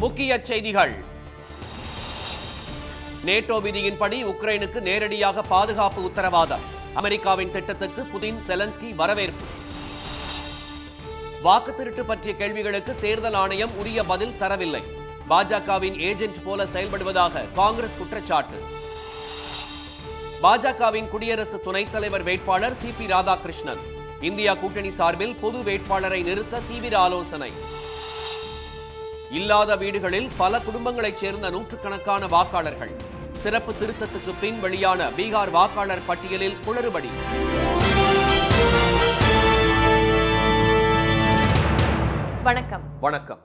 முக்கிய செய்திகள். நேட்டோ விதியின்படி உக்ரைனுக்கு நேரடியாக பாதுகாப்பு உத்தரவாதம். அமெரிக்காவின் திட்டத்துக்கு புதின், செலன்ஸ்கி வரவேற்பு. வாக்கு திருட்டு பற்றிய கேள்விகளுக்கு தேர்தல் ஆணையம் உரிய பதில் தரவில்லை. பாஜகவின் ஏஜென்ட் போல செயல்படுவதாக காங்கிரஸ் குற்றச்சாட்டு. பாஜகவின் குடியரசு துணைத் தலைவர் வேட்பாளர் சிபி ராதாகிருஷ்ணன். இந்தியா கூட்டணி சார்பில் பொது வேட்பாளரை நிறுத்த தீவிர ஆலோசனை. இல்லாத வீடுகளில் பல குடும்பங்களைச் சேர்ந்த நூற்றுக்கணக்கான வாக்காளர்கள். சிறப்பு திருத்தத்துக்கு பின் வெளியான பீகார் வாக்காளர் பட்டியலில் குளறுபடி. வணக்கம்.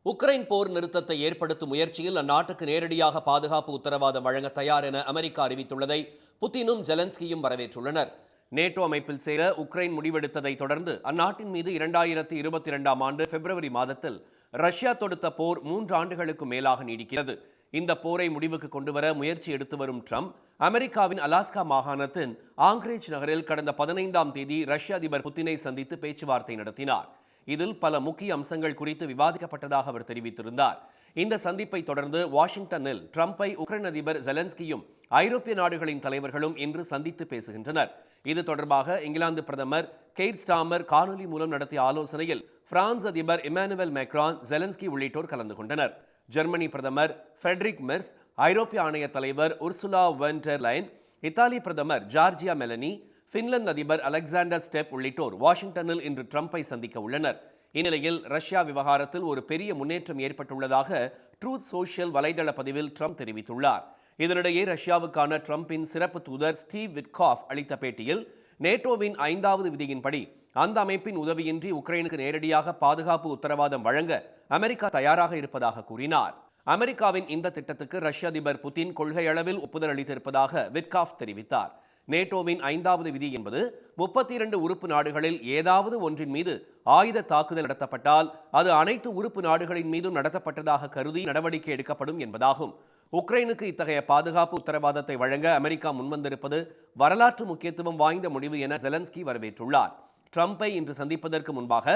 உக்ரைன் போர் நிறுத்தத்தை ஏற்படுத்தும் முயற்சியில் அந்நாட்டுக்கு நேரடியாக பாதுகாப்பு உத்தரவாதம் வழங்க தயார் என அமெரிக்கா அறிவித்துள்ளதை புதினும் ஜெலன்ஸ்கியும் வரவேற்றுள்ளனர். நேட்டோ அமைப்பில் சேர உக்ரைன் முடிவெடுத்ததை தொடர்ந்து அந்நாட்டின் மீது 2022ஆம் ஆண்டு பிப்ரவரி மாதத்தில் ரஷ்யா தொடுத்த போர் 3 ஆண்டுகளுக்கு மேலாக நீடிக்கிறது. இந்த போரை முடிவுக்கு கொண்டுவர முயற்சி எடுத்து வரும் ட்ரம்ப், அமெரிக்காவின் அலாஸ்கா மாகாணத்தின் ஆங்கிரேஜ் நகரில் கடந்த 15ஆம் தேதி ரஷ்ய அதிபர் புதினை சந்தித்து பேச்சுவார்த்தை நடத்தினார். இதில் பல முக்கிய அம்சங்கள் குறித்து விவாதிக்கப்பட்டதாக அவர் தெரிவித்திருந்தார். இந்த சந்திப்பை தொடர்ந்து வாஷிங்டனில் ட்ரம்பை உக்ரைன் அதிபர் ஜெலன்ஸ்கியும் ஐரோப்பிய நாடுகளின் தலைவர்களும் இன்று சந்தித்து பேசுகின்றனர். இது தொடர்பாக இங்கிலாந்து பிரதமர் கெய்ர் ஸ்டாமர் காணொலி மூலம் நடத்திய ஆலோசனையில் பிரான்ஸ் அதிபர் இமானுவேல் மேக்ரான், ஜெலன்ஸ்கி உள்ளிட்டோர் கலந்து கொண்டனர். ஜெர்மனி பிரதமர் ஃபிரெட்ரிக் மெர்ஸ், ஐரோப்பிய ஆணைய தலைவர் Ursula when der Leyen, Italy பிரதமர் ஜார்ஜியா மெலனி, பின்லாந்து அதிபர் அலெக்சாண்டர் ஸ்டெப் உள்ளிட்டோர் வாஷிங்டனில் இன்று ட்ரம்பை சந்திக்க உள்ளனர். இந்நிலையில் ரஷ்யா விவகாரத்தில் ஒரு பெரிய முன்னேற்றம் ஏற்பட்டுள்ளதாக ட்ரூத் சோஷியல் வலைதள பதிவில் ட்ரம்ப் தெரிவித்துள்ளார். இதனிடையே ரஷ்யாவுக்கான ட்ரம்பின் சிறப்பு தூதர் ஸ்டீவ் விட்காஃப் அளித்த பேட்டியில் நேட்டோவின் 5வது விதியின்படி அந்த அமைப்பின் உதவியின்றி உக்ரைனுக்கு நேரடியாக பாதுகாப்பு உத்தரவாதம் வழங்க அமெரிக்கா தயாராக இருப்பதாக கூறினார். அமெரிக்காவின் இந்த திட்டத்துக்கு ரஷ்ய அதிபர் புதின் கொள்கை அளவில் ஒப்புதல் அளித்திருப்பதாக விட்காஃப் தெரிவித்தார். நேட்டோவின் 5வது விதி என்பது 32 உறுப்பு நாடுகளில் ஏதாவது ஒன்றின் மீது ஆயுத தாக்குதல் நடத்தப்பட்டால் அது அனைத்து உறுப்பு நாடுகளின் மீதும் நடத்தப்பட்டதாக கருதி நடவடிக்கை எடுக்கப்படும் என்பதாகும். உக்ரைனுக்கு இத்தகைய பாதுகாப்பு உத்தரவாதத்தை வழங்க அமெரிக்கா முன்வந்திருப்பது வரலாற்று முக்கியத்துவம் வாய்ந்த முடிவு என ஜெலன்ஸ்கி வரவேற்றுள்ளார். ட்ரம்பை இன்று சந்திப்பதற்கு முன்பாக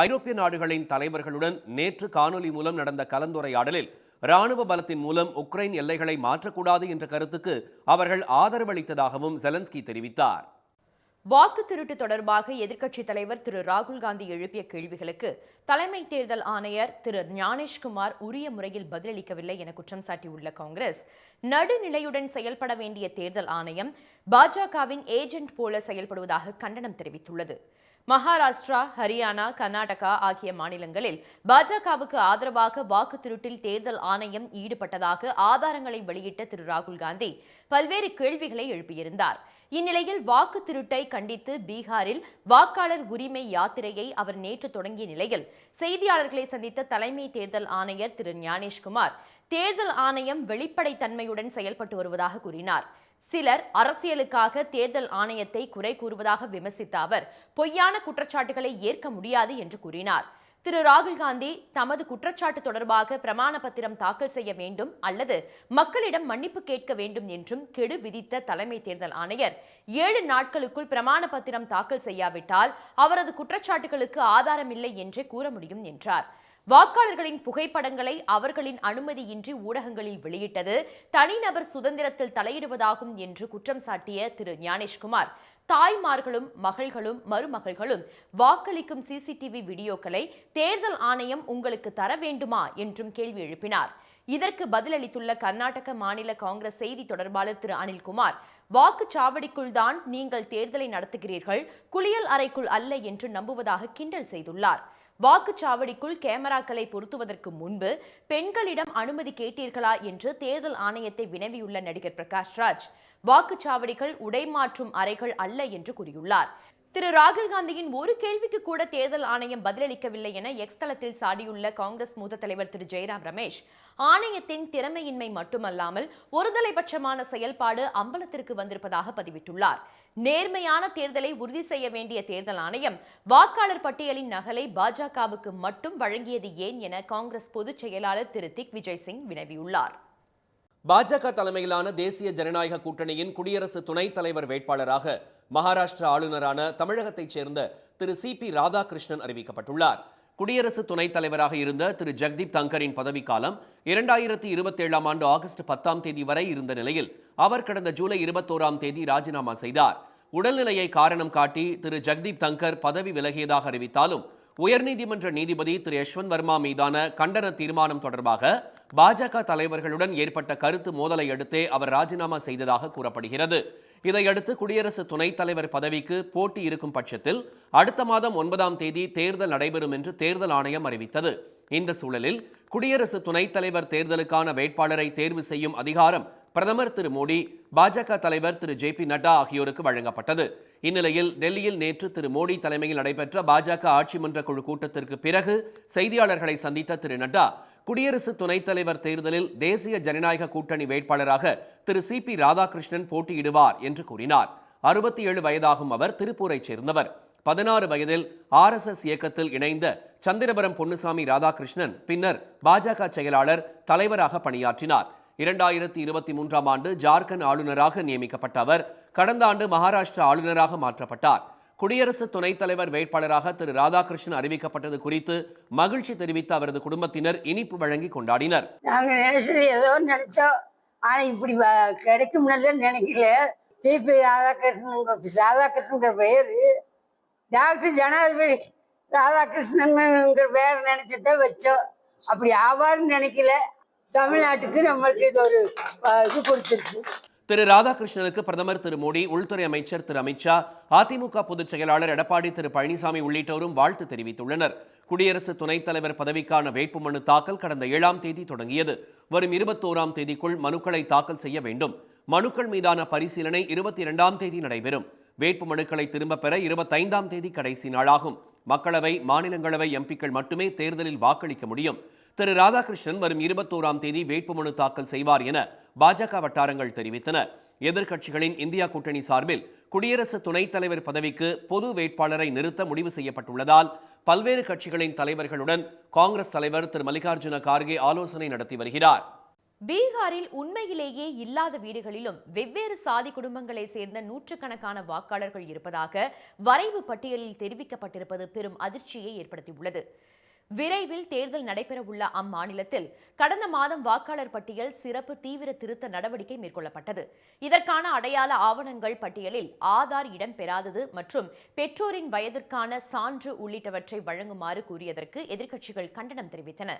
ஐரோப்பிய நாடுகளின் தலைவர்களுடன் நேற்று காணொலி மூலம் நடந்த கலந்துரையாடலில் ராணுவ பலத்தின் மூலம் உக்ரைன் எல்லைகளை மாற்றக்கூடாது என்ற கருத்துக்கு அவர்கள் ஆதரவளித்ததாகவும் ஜெலன்ஸ்கி தெரிவித்தார். வாக்கு திருட்டு தொடர்பாக எதிர்க்கட்சித் தலைவர் திரு ராகுல் காந்தி எழுப்பிய கேள்விகளுக்கு தலைமை தேர்தல் ஆணையர் திரு ஞானேஷ்குமார் உரிய முறையில் பதிலளிக்கவில்லை என குற்றம் சாட்டியுள்ள காங்கிரஸ், நடுநிலையுடன் செயல்பட வேண்டிய தேர்தல் ஆணையம் பாஜகவின் ஏஜென்ட் போல செயல்படுவதாக கண்டனம் தெரிவித்துள்ளது. மகாராஷ்டிரா, ஹரியானா, கர்நாடகா ஆகிய மாநிலங்களில் பாஜகவுக்கு ஆதரவாக வாக்கு திருட்டில் தேர்தல் ஆணையம் ஈடுபட்டதாக ஆதாரங்களை வெளியிட்ட திரு ராகுல் காந்தி பல்வேறு கேள்விகளை எழுப்பியிருந்தார். இந்நிலையில் வாக்கு திருட்டை கண்டித்து பீகாரில் வாக்காளர் உரிமை யாத்திரையை அவர் நேற்று தொடங்கிய நிலையில் செய்தியாளர்களை சந்தித்த தலைமை தேர்தல் ஆணையர் திரு ஞானேஷ்குமார், தேர்தல் ஆணையம் வெளிப்படைத்தன்மையுடன் செயல்பட்டு வருவதாக கூறினார். சிலர் அரசியலுக்காக தேர்தல் ஆணையத்தை குறை கூறுவதாக விமர்சித்த அவர் பொய்யான குற்றச்சாட்டுகளை ஏற்க முடியாது என்று கூறினார். திரு ராகுல் காந்தி தமது குற்றச்சாட்டு தொடர்பாக பிரமாண பத்திரம் தாக்கல் செய்ய வேண்டும் அல்லது மக்களிடம் மன்னிப்பு கேட்க வேண்டும் என்றும் கெடு விதித்த தலைமை தேர்தல் ஆணையர் 7 நாட்களுக்குள் பிரமாண பத்திரம் தாக்கல் செய்யாவிட்டால் அவரது குற்றச்சாட்டுகளுக்கு ஆதாரமில்லை என்றே கூற முடியும் என்றார். வாக்காளர்களின் புகைப்படங்களை அவர்களின் அனுமதியின்றி ஊடகங்களில் வெளியிட்டது தனிநபர் சுதந்திரத்தில் தலையிடுவதாகும் என்று குற்றம் சாட்டிய திரு ஞானேஷ்குமார், தாய்மார்களும் மகள்களும் மருமகள்களும் வாக்களிக்கும் சிசிடிவி வீடியோக்களை தேர்தல் ஆணையம் உங்களுக்கு தர வேண்டுமா என்றும் கேள்வி எழுப்பினார். இதற்கு பதிலளித்துள்ள கர்நாடக மாநில காங்கிரஸ் செய்தி தொடர்பாளர் திரு அனில்குமார், வாக்குச்சாவடிக்குள் தான் நீங்கள் தேர்தலை நடத்துகிறீர்கள், குளியல் அறைக்குள் அல்ல என்று நம்புவதாக கிண்டல் செய்துள்ளார். வாக்குச்சாவடிக்குள் கேமராக்களை பொருத்துவதற்கு முன்பு பெண்களிடம் அனுமதி கேட்டீர்களா என்று தேர்தல் ஆணையத்தை வினவியுள்ள நடிகர் பிரகாஷ் ராஜ், வாக்குச்சாவடிகள் உடைமாற்றும் அறைகள் அல்ல என்று கூறியுள்ளார். திரு ராகுல் காந்தியின் ஒரு கேள்விக்கு கூட தேர்தல் ஆணையம் பதிலளிக்கவில்லை என எக்ஸ் தளத்தில் சாடியுள்ள காங்கிரஸ் மூத்த தலைவர் திரு ஜெயராம் ரமேஷ், ஆணையத்தின் திறமையின்மை மட்டுமல்லாமல் ஒருதலைபட்சமான செயல்பாடு அம்பலத்திற்கு வந்திருப்பதாக பதிவிட்டுள்ளார். நேர்மையான தேர்தலை உறுதி செய்ய வேண்டிய தேர்தல் ஆணையம் வாக்காளர் பட்டியலின் நகலை பாஜகவுக்கு மட்டும் வழங்கியது ஏன் என காங்கிரஸ் பொதுச் செயலாளர் திரு திக் விஜய் சிங் வினவியுள்ளார். பாஜக தலைமையிலான தேசிய ஜனநாயக கூட்டணியின் குடியரசு துணைத் தலைவர் வேட்பாளராக மகாராஷ்டிரா ஆளுநரான தமிழகத்தைச் சேர்ந்த திரு சிபி ராதாகிருஷ்ணன் அறிவிக்கப்பட்டுள்ளார். குடியரசு துணைத் தலைவராக இருந்த திரு ஜெகதீப் தங்கரின் பதவிக்காலம் 2027 ஆண்டு ஆகஸ்ட் 10ஆம் தேதி வரை இருந்த நிலையில் அவர் கடந்த ஜூலை 21ஆம் தேதி ராஜினாமா செய்தார். உடல்நிலையை காரணம் காட்டி திரு ஜெகதீப் தங்கர் பதவி விலகியதாக அறிவித்தாலும் உயர்நீதிமன்ற நீதிபதி திரு யஷ்வந்த் வர்மா மீதான கண்டன தீர்மானம் தொடர்பாக பாஜக தலைவர்களுடன் ஏற்பட்ட கருத்து மோதலை அடுத்தே அவர் ராஜினாமா செய்ததாக கூறப்படுகிறது. இதையடுத்து குடியரசு துணைத் தலைவர் பதவிக்கு போட்டி இருக்கும் பட்சத்தில் அடுத்த மாதம் 9ஆம் தேதி தேர்தல் நடைபெறும் என்று தேர்தல் ஆணையம் அறிவித்தது. இந்த சூழலில் குடியரசு துணைத் தலைவர் தேர்தலுக்கான வேட்பாளரை தேர்வு செய்யும் அதிகாரம் பிரதமர் திரு மோடி, பாஜக தலைவர் திரு JP நட்டா ஆகியோருக்கு வழங்கப்பட்டது. இந்நிலையில் டெல்லியில் நேற்று திரு மோடி தலைமையில் நடைபெற்ற பாஜக ஆட்சி மன்ற குழு கூட்டத்திற்கு பிறகு செய்தியாளர்களை சந்தித்த திரு நட்டா, குடியரசு துணைத் தலைவர் தேர்தலில் தேசிய ஜனநாயக கூட்டணி வேட்பாளராக திரு CP ராதாகிருஷ்ணன் போட்டியிடுவார் என்று கூறினார். 67 வயதாகும் அவர் திருப்பூரைச் சேர்ந்தவர். 16 வயதில் RSS இயக்கத்தில் இணைந்த சந்திரபுரம் பொன்னுசாமி ராதாகிருஷ்ணன் பின்னர் பாஜக செயலாளர், தலைவராக பணியாற்றினார். 2023ஆம் ஆண்டு ஜார்க்கண்ட் ஆளுநராக நியமிக்கப்பட்ட அவர் கடந்த ஆண்டு மகாராஷ்டிரா ஆளுநராக மாற்றப்பட்டார். குடியரசு துணைத் தலைவர் வேட்பாளராக திரு ராதாகிருஷ்ணன் அறிவிக்கப்பட்டது குறித்து மகிழ்ச்சி தெரிவித்த அவரது குடும்பத்தினர் இனிப்பு வழங்கி கொண்டாடினர். நாங்கள் நினைச்சது ஏதோ நினைச்சோம், ஆனால் இப்படி கிடைக்கும் நினைக்கல. CP ராதாகிருஷ்ணன் பெயர் டாக்டர் ஜனாதிபதி ராதாகிருஷ்ணன்ங்கிற பேர் நினைச்சதான் வச்சோம். அப்படி ஆவார்னு நினைக்கல. தமிழ்நாட்டுக்கு நம்மளுக்கு இது ஒரு இது கொடுத்துருக்கு. திரு ராதாகிருஷ்ணனுக்கு பிரதமர் திரு மோடி, உள்துறை அமைச்சர் திரு அமித்ஷா, அதிமுக பொதுச் செயலாளர் எடப்பாடி திரு பழனிசாமி உள்ளிட்டோரும் வாழ்த்து தெரிவித்துள்ளனர். குடியரசு துணைத் தலைவர் பதவிக்கான வேட்புமனு தாக்கல் கடந்த 7ஆம் தேதி தொடங்கியது. வரும் 21ஆம் தேதிக்குள் மனுக்களை தாக்கல் செய்ய வேண்டும். மனுக்கள் மீதான பரிசீலனை 22ஆம் தேதி நடைபெறும். வேட்புமனுக்களை திரும்பப் பெற 25ஆம் தேதி கடைசி நாளாகும். மக்களவை, மாநிலங்களவை எம்பிக்கள் மட்டுமே தேர்தலில் வாக்களிக்க முடியும். திரு ராதாகிருஷ்ணன் வரும் 21ஆம் தேதி வேட்புமனு தாக்கல் செய்வார் என பாஜக வட்டாரங்கள் தெரிவித்தன. எதிர்க்கட்சிகளின் இந்தியா கூட்டணி சார்பில் குடியரசு துணைத் தலைவர் பதவிக்கு பொது வேட்பாளரை நிறுத்த முடிவு செய்யப்பட்டுள்ளதால் பல்வேறு கட்சிகளின் தலைவர்களுடன் காங்கிரஸ் தலைவர் திரு மல்லிகார்ஜுன கார்கே ஆலோசனை நடத்தி வருகிறார். பீகாரில் உண்மையிலேயே இல்லாத வீடுகளிலும் வெவ்வேறு சாதி குடும்பங்களை சேர்ந்த நூற்றுக்கணக்கான வாக்காளர்கள் இருப்பதாக வரைவு பட்டியலில் தெரிவிக்கப்பட்டிருப்பது பெரும் அதிர்ச்சியை ஏற்படுத்தியுள்ளது. விரைவில் தேர்தல் நடைபெறவுள்ள அம்மாநிலத்தில் கடந்த மாதம் வாக்காளர் பட்டியல் சிறப்பு தீவிர திருத்த நடவடிக்கை மேற்கொள்ளப்பட்டது. இதற்கான அடையாள ஆவணங்கள் பட்டியலில் ஆதார் இடம்பெறாதது மற்றும் பெற்றோரின் வயதிற்கான சான்று உள்ளிட்டவற்றை வழங்குமாறு கூறியதற்கு எதிர்க்கட்சிகள் கண்டனம் தெரிவித்தன.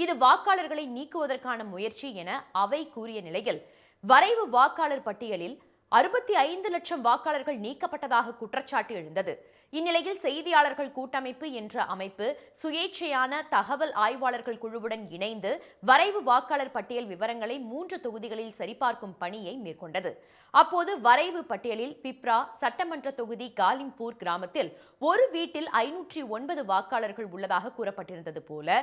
இது வாக்காளர்களை நீக்குவதற்கான முயற்சி என அவை கூறிய நிலையில் வரைவு வாக்காளர் பட்டியலில் 65 லட்சம் வாக்காளர்கள் நீக்கப்பட்டதாக குற்றச்சாட்டு எழுந்தது. இந்நிலையில் செய்தியாளர்கள் கூட்டமைப்பு என்ற அமைப்பு சுயேட்சையான தகவல் ஆய்வாளர்கள் குழுவுடன் இணைந்து வரைவு வாக்காளர் பட்டியல் விவரங்களை 3 தொகுதிகளில் சரிபார்க்கும் பணியை மேற்கொண்டது. அப்போது வரைவு பட்டியலில் பிப்ரா சட்டமன்ற தொகுதி காலிம்பூர் கிராமத்தில் ஒரு வீட்டில் 509 வாக்காளர்கள் உள்ளதாக கூறப்பட்டிருந்தது போல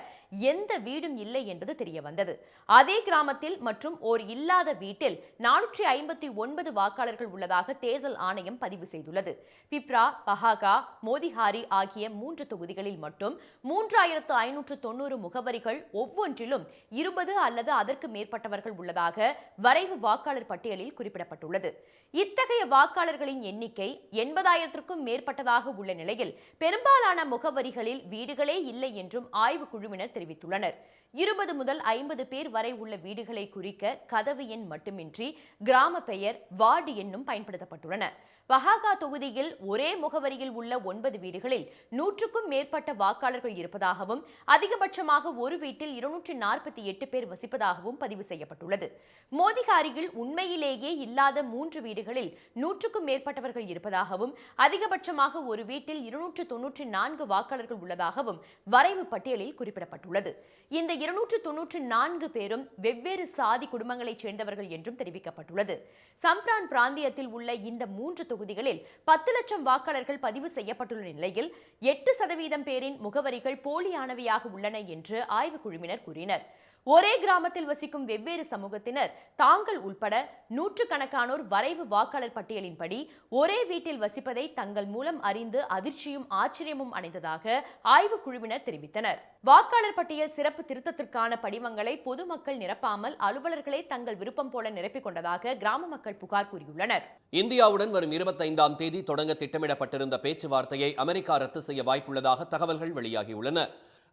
எந்த வீடும் இல்லை என்பது தெரிய வந்தது. அதே கிராமத்தில் மற்றும் ஓர் இல்லாத வீட்டில் 459 வாக்காளர்கள் உள்ளதாக தேர்தல் ஆணையம் பதிவு செய்துள்ளது. பிப்ரா, பஹாகா, மோதிஹாரி ஆகிய 3 தொகுதிகளில் மட்டும் 3590 முகவரிகள் ஒவ்வொன்றிலும் 20 அல்லது அதற்கு மேற்பட்டவர்கள் உள்ளதாக வரைவு வாக்காளர் பட்டியலில் குறிப்பிடப்பட்டுள்ளது. இத்தகைய வாக்காளர்களின் எண்ணிக்கை 80,000க்கும் மேற்பட்டதாக உள்ள நிலையில் பெரும்பாலான முகவரிகளில் வீடுகளே இல்லை என்றும் ஆய்வு குழுவினர் தெரிவித்துள்ளனர். 20 முதல் 50 பேர் வரை உள்ள வீடுகளை குறிக்க கதவு எண் மட்டுமின்றி கிராம பெயர், வார்டு எண்ணும் பயன்படுத்தப்பட்டுள்ளன. வஹாகா தொகுதியில் ஒரே முகவரியில் உள்ள 9 வீடுகளில் 100க்கும் மேற்பட்ட வாக்காளர்கள் இருப்பதாகவும் அதிகபட்சமாக ஒரு வீட்டில் 248 பேர் வசிப்பதாகவும் பதிவு செய்யப்பட்டுள்ளது. மோதிஹாரியில் உண்மையிலேயே இல்லாத 3 வீடுகளில் 100க்கும் மேற்பட்டவர்கள் இருப்பதாகவும் அதிகபட்சமாக ஒரு வீட்டில் 294 வாக்காளர்கள் உள்ளதாகவும் வரைவு பட்டியலில் குறிப்பிடப்பட்டுள்ளது. இந்த 294 பேரும் வெவ்வேறு சாதி குடும்பங்களைச் சேர்ந்தவர்கள் என்றும் தெரிவிக்கப்பட்டுள்ளது. சம்ப்ரான் பிராந்தியத்தில் உள்ள இந்த 3 தொகுதிகளில் 10 லட்சம் வாக்காளர்கள் பதிவு செய்யப்பட்டுள்ள நிலையில் 8% பேரின் முகவரிகள் போலியானவையாக உள்ளன என்று ஆய்வுக்குழுவினர் கூறினர். ஒரே கிராமத்தில் வசிக்கும் வெவ்வேறு சமூகத்தினர் தாங்கள் உட்பட நூற்றுக்கணக்கானோர் வரைவு வாக்காளர் பட்டியலின்படி ஒரே வீட்டில் வசிப்பதை தங்கள் மூலம் அறிந்து அதிர்ச்சியும் ஆச்சரியமும் அடைந்ததாக ஆய்வுக்குழுவினர் தெரிவித்தனர். வாக்காளர் பட்டியல் சிறப்பு திருத்தத்திற்கான படிவங்களை பொதுமக்கள் நிரப்பாமல் அலுவலர்களே தங்கள் விருப்பம் போல நிரப்பிக் கொண்டதாக கிராம மக்கள் புகார் கூறியுள்ளனர். இந்தியாவுடன் வரும் 25ஆம் தேதி தொடங்க திட்டமிடப்பட்டிருந்த பேச்சுவார்த்தையை அமெரிக்கா ரத்து செய்ய வாய்ப்புள்ளதாக தகவல்கள் வெளியாகியுள்ளன.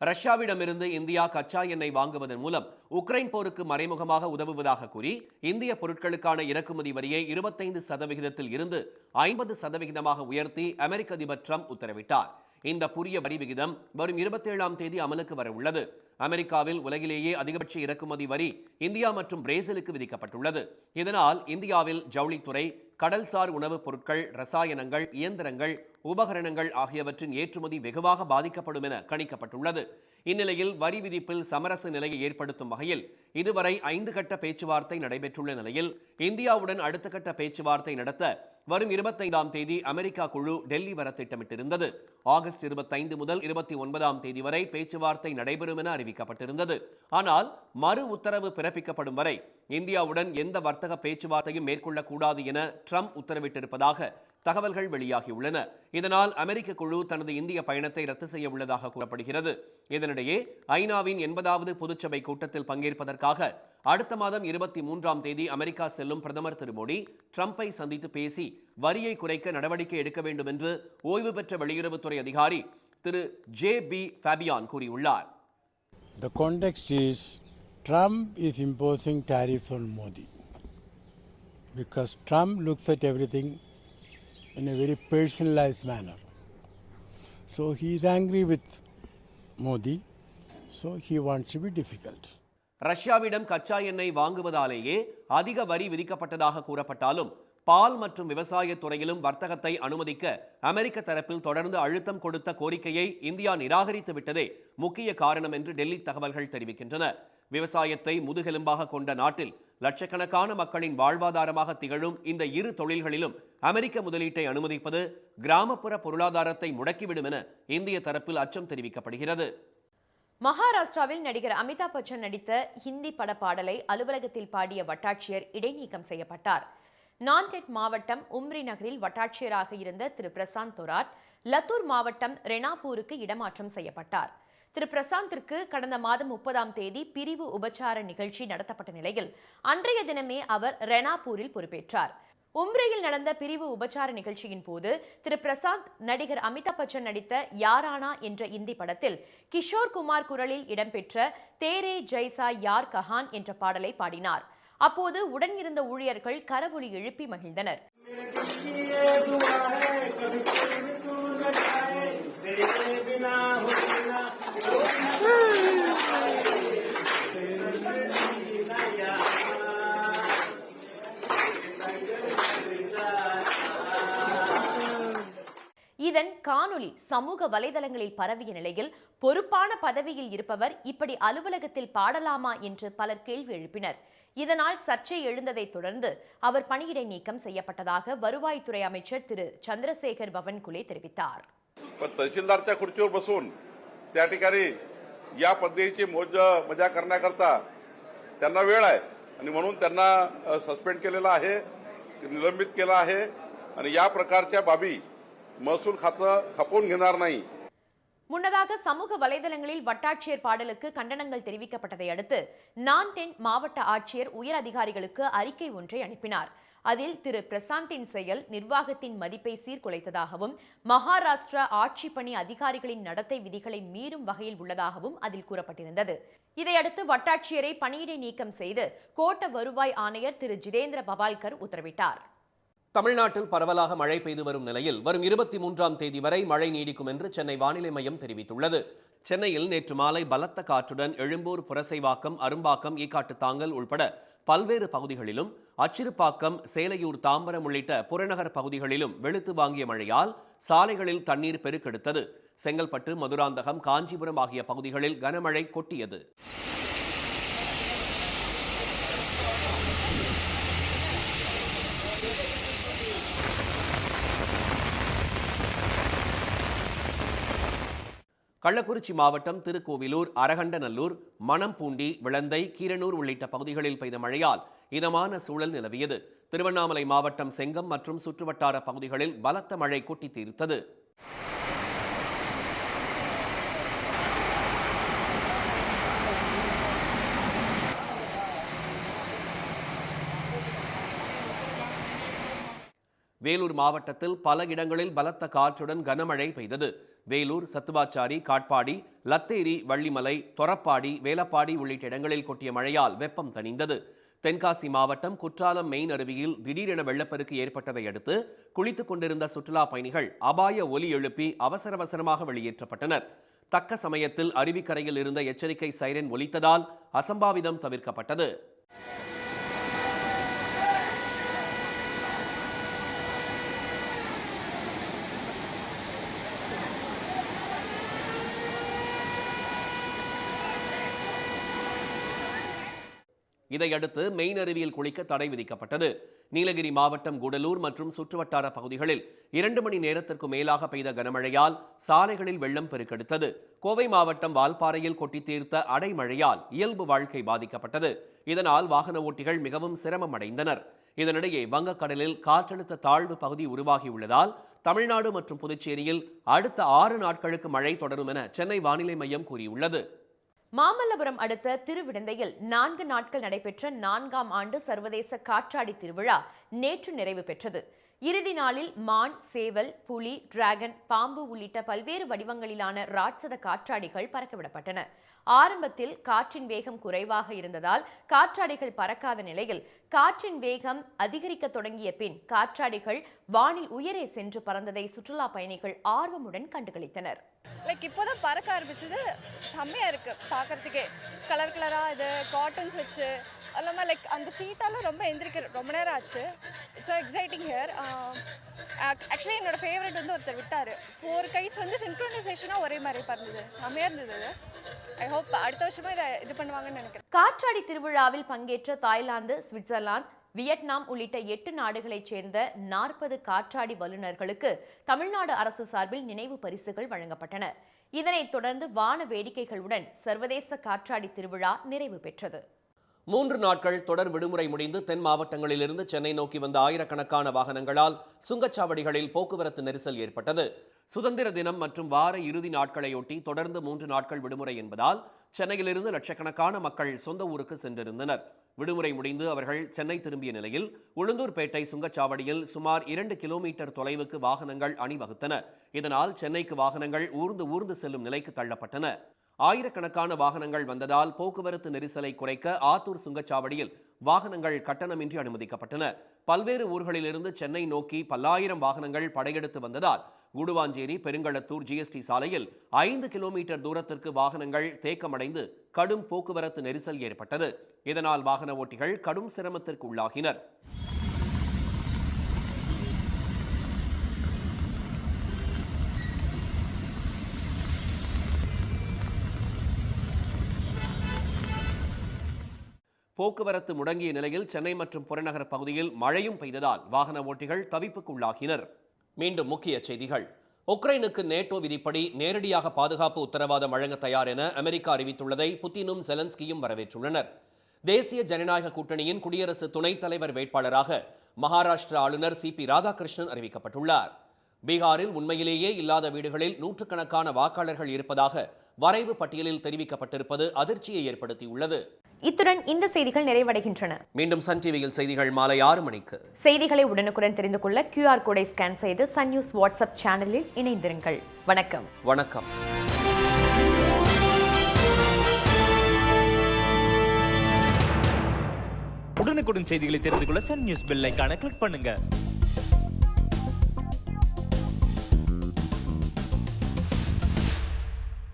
ரஷ்யாவிடமிருந்து இந்தியா கச்சா எண்ணெய் வாங்குவதன் மூலம் உக்ரைன் போருக்கு மறைமுகமாக உதவுவதாக கூறி இந்திய பொருட்களுக்கான இறக்குமதி வரியை 25% இருந்து 50% உயர்த்தி அமெரிக்க அதிபர் ட்ரம்ப் உத்தரவிட்டார். இந்த புதிய வரி விகிதம் வரும் 27ஆம் தேதி அமலுக்கு வர உள்ளது. அமெரிக்காவில் உலகிலேயே அதிகபட்ச இறக்குமதி வரி இந்தியா மற்றும் பிரேசிலுக்கு விதிக்கப்பட்டுள்ளது. இதனால் இந்தியாவில் ஜவுளித்துறை, கடல்சார் உணவுப் பொருட்கள், ரசாயனங்கள், இயந்திரங்கள், உபகரணங்கள் ஆகியவற்றின் ஏற்றுமதி வெகுவாக பாதிக்கப்படும் என கணிக்கப்பட்டுள்ளது. இந்நிலையில் வரி விதிப்பில் சமரச நிலையை ஏற்படுத்தும் வகையில் இதுவரை 5 கட்ட பேச்சுவார்த்தை நடைபெற்றுள்ள நிலையில் இந்தியாவுடன் அடுத்த கட்ட பேச்சுவார்த்தை நடத்த வரும் 25ஆம் தேதி அமெரிக்கா குழு டெல்லி வர திட்டமிட்டிருந்தது. ஆகஸ்ட் 25 முதல் 29ஆம் தேதி வரை பேச்சுவார்த்தை நடைபெறும் என அறிவிக்கப்பட்டிருந்தது. ஆனால் மறு உத்தரவு பிறப்பிக்கப்படும் வரை இந்தியாவுடன் எந்த வர்த்தக பேச்சுவார்த்தையும் மேற்கொள்ளக்கூடாது என ட்ரம்ப் உத்தரவிட்டிருப்பதாக தகவல்கள் வெளியாகியுள்ளன. இதனால் அமெரிக்க குழு தனது இந்திய பயணத்தை ரத்து செய்ய உள்ளதாக கூறப்படுகிறது. இதனிடையே ஐநாவின் 80வது பொதுச்சபை கூட்டத்தில் பங்கேற்பதற்காக அடுத்த மாதம் 23ஆம் தேதி அமெரிக்கா செல்லும் பிரதமர் திரு மோடி ட்ரம்பை சந்தித்து பேசி வரியை குறைக்க நடவடிக்கை எடுக்க வேண்டும் என்று ஓய்வு பெற்ற வெளியுறவுத்துறை அதிகாரி திரு ஜே.பி. ஃபேபியான் கூறியுள்ளார். The context is Trump is imposing tariffs on Modi because Trump looks at everything in a very personalized manner. So he is angry with Modi, so he wants to be difficult. ரஷ்யாவிடம் கச்சா எண்ணெய் வாங்குவதாலேயே அதிக வரி விதிக்கப்பட்டதாக கூறப்பட்டாலும் பால் மற்றும் விவசாய துறையிலும் வர்த்தகத்தை அனுமதிக்க அமெரிக்க தரப்பில் தொடர்ந்து அழுத்தம் கொடுத்த கோரிக்கையை இந்தியா நிராகரித்து விட்டதே முக்கிய காரணம் என்று டெல்லி தகவல்கள் தெரிவிக்கின்றன. விவசாயத்தை முதுகெலும்பாக கொண்ட நாட்டில் லட்சக்கணக்கான மக்களின் வாழ்வாதாரமாக திகழும் இந்த இரு தொழில்களிலும் அமெரிக்க முதலீட்டை அனுமதிப்பது கிராமப்புற பொருளாதாரத்தை முடக்கிவிடும் என இந்திய தரப்பில் அச்சம் தெரிவிக்கப்படுகிறது. மகாராஷ்டிராவில் நடிகர் அமிதாப் பச்சன் நடித்த ஹிந்தி பட பாடலை அலுவலகத்தில் பாடிய வட்டாட்சியர் இடைநீக்கம் செய்யப்பட்டார். நான்டெட் மாவட்டம் உம்ரி நகரில் வட்டாட்சியராக இருந்த திரு பிரசாந்த் தொராட் லத்தூர் மாவட்டம் ரெனாப்பூருக்கு இடமாற்றம் செய்யப்பட்டார். திரு பிரசாந்திற்கு கடந்த மாதம் 30ஆம் தேதி பிரிவு உபச்சார நிகழ்ச்சி நடத்தப்பட்ட நிலையில் அன்றைய தினமே அவர் ரெனாப்பூரில் பொறுப்பேற்றார். உம்ரியில் நடந்த பிரிவு உபச்சார நிகழ்ச்சியின் போது திரு பிரசாந்த் நடிகர் அமிதாப் பச்சன் நடித்த யாரானா என்ற இந்தி படத்தில் கிஷோர் குமார் குரலில் இடம்பெற்ற தேரே ஜெய்சா யார் கஹான் என்ற பாடலை பாடினார். அப்போது உடன் இருந்த ஊழியர்கள் கரவொலி எழுப்பி மகிழ்ந்தனர். இதன் காணொளி சமூக வலைதளங்களில் பரவிய நிலையில் பொறுப்பான பதவியில் இருப்பவர் இப்படி அலுவலகத்தில் பாடலாமா என்று பலர் கேள்வி எழுப்பினர். இதனால் சர்ச்சை எழுந்ததை தொடர்ந்து அவர் பணியிடை நீக்கம் செய்யப்பட்டதாக வருவாய்த்துறை அமைச்சர் திரு சந்திரசேகர் பவன்குலே தெரிவித்தார். तहसीलदारच्या खुर्चीवर बसून त्या ठिकाणी या पद्धतीची मजा करण्याकरता त्यांना वेळ आहे आणि म्हणून त्यांना सस्पेंड केलेला आहे, निलंबित केला आहे आणि या प्रकारच्या बाबी महसूल खातं खपवून घेणार नाही. முன்னதாக சமூக வலைதளங்களில் வட்டாட்சியர் பாடலுக்கு கண்டனங்கள் தெரிவிக்கப்பட்டதை அடுத்து நான்டென் மாவட்ட ஆட்சியர் உயர் அதிகாரிகளுக்கு அறிக்கை ஒன்றை அனுப்பினார். அதில் திரு பிரசாந்தின் செயல் நிர்வாகத்தின் மதிப்பை சீர்குலைத்ததாகவும் மகாராஷ்டிரா ஆட்சி பணி அதிகாரிகளின் நடத்தை விதிகளை மீறும் வகையில் உள்ளதாகவும் அதில் கூறப்பட்டிருந்தது. இதையடுத்து வட்டாட்சியரை பணியிடை நீக்கம் செய்து கோட்ட வருவாய் ஆணையர் திரு ஜிதேந்திர பவால்கர் உத்தரவிட்டார். தமிழ்நாட்டில் பரவலாக மழை பெய்து வரும் நிலையில் வரும் 23ஆம் தேதி வரை மழை நீடிக்கும் என்று சென்னை வானிலை மையம் தெரிவித்துள்ளது. சென்னையில் நேற்று மாலை பலத்த காற்றுடன் எழும்பூர், புரசைவாக்கம், அரும்பாக்கம், ஈக்காட்டுத்தாங்கல் உள்பட பல்வேறு பகுதிகளிலும், அச்சிறுப்பாக்கம், சேலையூர், தாம்பரம் உள்ளிட்ட புறநகர் பகுதிகளிலும் வெளுத்து வாங்கிய மழையால் சாலைகளில் தண்ணீர் பெருக்கெடுத்தது. செங்கல்பட்டு, மதுராந்தகம், காஞ்சிபுரம் ஆகிய பகுதிகளில் கனமழை கொட்டியது. கள்ளக்குறிச்சி மாவட்டம் திருக்கோவிலூர், அரகண்டநல்லூர், மணம்பூண்டி, விளந்தை, கீரனூர் உள்ளிட்ட பகுதிகளில் பெய்த மழையால் இதமான சூழல் நிலவியது. திருவண்ணாமலை மாவட்டம் செங்கம் மற்றும் சுற்றுவட்டார பகுதிகளில் பலத்த மழை கொட்டி தீர்த்தது. வேலூர் மாவட்டத்தில் பல இடங்களில் பலத்த காற்றுடன் கனமழை பெய்தது. வேலூர், சத்துவாச்சாரி, காட்பாடி, லத்தேரி, வள்ளிமலை, தொரப்பாடி, வேலப்பாடி உள்ளிட்ட இடங்களில் கொட்டிய மழையால் வெப்பம் தணிந்தது. தென்காசி மாவட்டம் குற்றாலம் மெயின் அருவியில் திடீரென வெள்ளப்பெருக்கு ஏற்பட்டதை அடுத்து குளித்துக் கொண்டிருந்த சுற்றுலா பயணிகள் அபாய ஒலி எழுப்பி அவசரமாக வெளியேற்றப்பட்டனர். தக்க சமயத்தில் அருவிக்கரையில் இருந்த எச்சரிக்கை சைரன் ஒலித்ததால் அசம்பாவிதம் தவிர்க்கப்பட்டது. இதையடுத்து மெயின் அருவியில் குளிக்க தடை விதிக்கப்பட்டது. நீலகிரி மாவட்டம் கூடலூர் மற்றும் சுற்றுவட்டார பகுதிகளில் 2 மணி நேரத்திற்கு மேலாக பெய்த கனமழையால் சாலைகளில் வெள்ளம் பெருக்கெடுத்தது. கோவை மாவட்டம் வால்பாறையில் கொட்டி தீர்த்த அடைமழையால் இயல்பு வாழ்க்கை பாதிக்கப்பட்டது. இதனால் வாகன ஓட்டிகள் மிகவும் சிரமம் அடைந்தனர். இதனிடையே வங்கக்கடலில் காற்றழுத்த தாழ்வு பகுதி உருவாகியுள்ளதால் தமிழ்நாடு மற்றும் புதுச்சேரியில் அடுத்த 6 நாட்களுக்கு மழை தொடரும் என சென்னை வானிலை மையம் கூறியுள்ளது. மாமல்லபுரம் அடுத்த திருவிடந்தையில் 4 நாட்கள் நடைபெற்ற 4ஆம் ஆண்டு சர்வதேச காற்றாடி திருவிழா நேற்று நிறைவு பெற்றது. இறுதி நாளில் மான், சேவல், புலி, டிராகன், பாம்பு உள்ளிட்ட பல்வேறு வடிவங்களிலான ராட்சத காற்றாடிகள் பறக்கவிடப்பட்டன. ஆரம்பத்தில் காற்றின் வேகம் குறைவாக இருந்ததால் காற்றாடிகள் பறக்காத நிலையில் காற்றின் வேகம் அதிகரிக்க தொடங்கிய பின் காற்றாடிகள் வானில் உயரே சென்று பறந்ததை சுற்றுலா பயணிகள் ஆர்வமுடன் கண்டுகளித்தனர். இப்போதான் பறக்க ஆரம்பிச்சது. செம்மையா இருக்கு பார்க்கறதுக்கே. கலர் கலரா இது காட்டன்ஸ் வச்சு எல்லாமே அந்த சீட்டால ரொம்ப எந்திரிக்க ரொம்ப நேரம் ஆச்சு. It's exciting here. ஆக்சுவலி என்னோட ஃபேவரட் ஒருத்தர் விட்டாரு. 4 கைட்ஸ் சின்க்ரோனைசேஷனா ஒரே மாதிரி பறந்தது. செம்மையா இருந்தது. ஐ ஹோப் அடுத்த வருஷமா இது பண்ணுவாங்கன்னு நினைக்கிறேன். காற்றாடி திருவிழாவில் பங்கேற்ற தாய்லாந்து, சுவிட்சர்லாந்து, வியட்நாம் உள்ளிட்ட 8 நாடுகளைச் சேர்ந்த 40 காற்றாடி வல்லுநர்களுக்கு தமிழ்நாடு அரசு சார்பில் நினைவு பரிசுகள் வழங்கப்பட்டன. இதனைத் தொடர்ந்து வான வேடிக்கைகளுடன் சர்வதேச காற்றாடி திருவிழா நிறைவு பெற்றது. 3 நாட்கள் தொடர் விடுமுறை முடிந்து தென் மாவட்டங்களிலிருந்து சென்னை நோக்கி வந்த ஆயிரக்கணக்கான வாகனங்களால் சுங்கச்சாவடிகளில் போக்குவரத்து நெரிசல் ஏற்பட்டது. சுதந்திர தினம் மற்றும் வார இறுதி நாட்களையொட்டி தொடர்ந்து 3 நாட்கள் விடுமுறை என்பதால் சென்னையிலிருந்து லட்சக்கணக்கான மக்கள் சொந்த ஊருக்கு சென்றிருந்தனர். விடுமுறை முடிந்து அவர்கள் சென்னை திரும்பிய நிலையில் உளுந்தூர்பேட்டை சுங்கச்சாவடியில் சுமார் 2 கிலோமீட்டர் தொலைவுக்கு வாகனங்கள் அணிவகுத்தன. இதனால் சென்னைக்கு வாகனங்கள் ஊர்ந்து செல்லும் நிலைக்கு தள்ளப்பட்டன. ஆயிரக்கணக்கான வாகனங்கள் வந்ததால் போக்குவரத்து நெரிசலை குறைக்க ஆத்தூர் சுங்கச்சாவடியில் வாகனங்கள் கட்டணமின்றி அனுமதிக்கப்பட்டன. பல்வேறு ஊர்களிலிருந்து சென்னை நோக்கி பல்லாயிரம் வாகனங்கள் படையெடுத்து வந்ததால் கூடுவாஞ்சேரி, பெருங்களத்தூர் ஜிஎஸ்டி சாலையில் 5 கிலோமீட்டர் தூரத்திற்கு வாகனங்கள் தேக்கமடைந்து கடும் போக்குவரத்து நெரிசல் ஏற்பட்டது. இதனால் வாகன ஓட்டிகள் கடும் சிரமத்திற்கு உள்ளாகினர். போக்குவரத்து முடங்கிய நிலையில் சென்னை மற்றும் புறநகர் பகுதியில் மழையும் பெய்ததால் வாகன ஓட்டிகள் தவிப்புக்குள்ளாகினர். மீண்டும் முக்கிய செய்திகள். உக்ரைனுக்கு நேட்டோ விதிப்படி நேரடியாக பாதுகாப்பு உத்தரவாதம் வழங்க தயார் என அமெரிக்கா அறிவித்துள்ளதை புதினும் ஜெலன்ஸ்கியும் வரவேற்றுள்ளனர். தேசிய ஜனநாயக கூட்டணியின் குடியரசு துணைத் தலைவர் வேட்பாளராக மகாராஷ்டிர ஆளுநர் சிபி ராதாகிருஷ்ணன் அறிவிக்கப்பட்டுள்ளார். பீகாரில் உண்மையிலேயே இல்லாத வீடுகளில் நூற்றுக்கணக்கான வாக்காளர்கள் இருப்பதாக வரைவு பட்டியலில் தெரிவிக்கப்பட்டிருப்பது அதிர்ச்சியை ஏற்படுத்தியுள்ளது. இத்துடன் இந்த செய்திகள் நிறைவடைகின்றன. மீண்டும் சன் டிவியில் செய்திகள் மாலை 6 மணிக்கு. செய்திகளை உடனுக்குடன் தெரிந்து கொள்ள QR கோடை ஸ்கேன் செய்து சன் நியூஸ் வாட்ஸ்அப் சேனலில் இணைந்திருங்கள். வணக்கம். வணக்கம். உடனுக்குடன் செய்திகளை தெரிந்து கொள்ள சன் நியூஸ் பெல் ஐகானை கிளிக் பண்ணுங்க.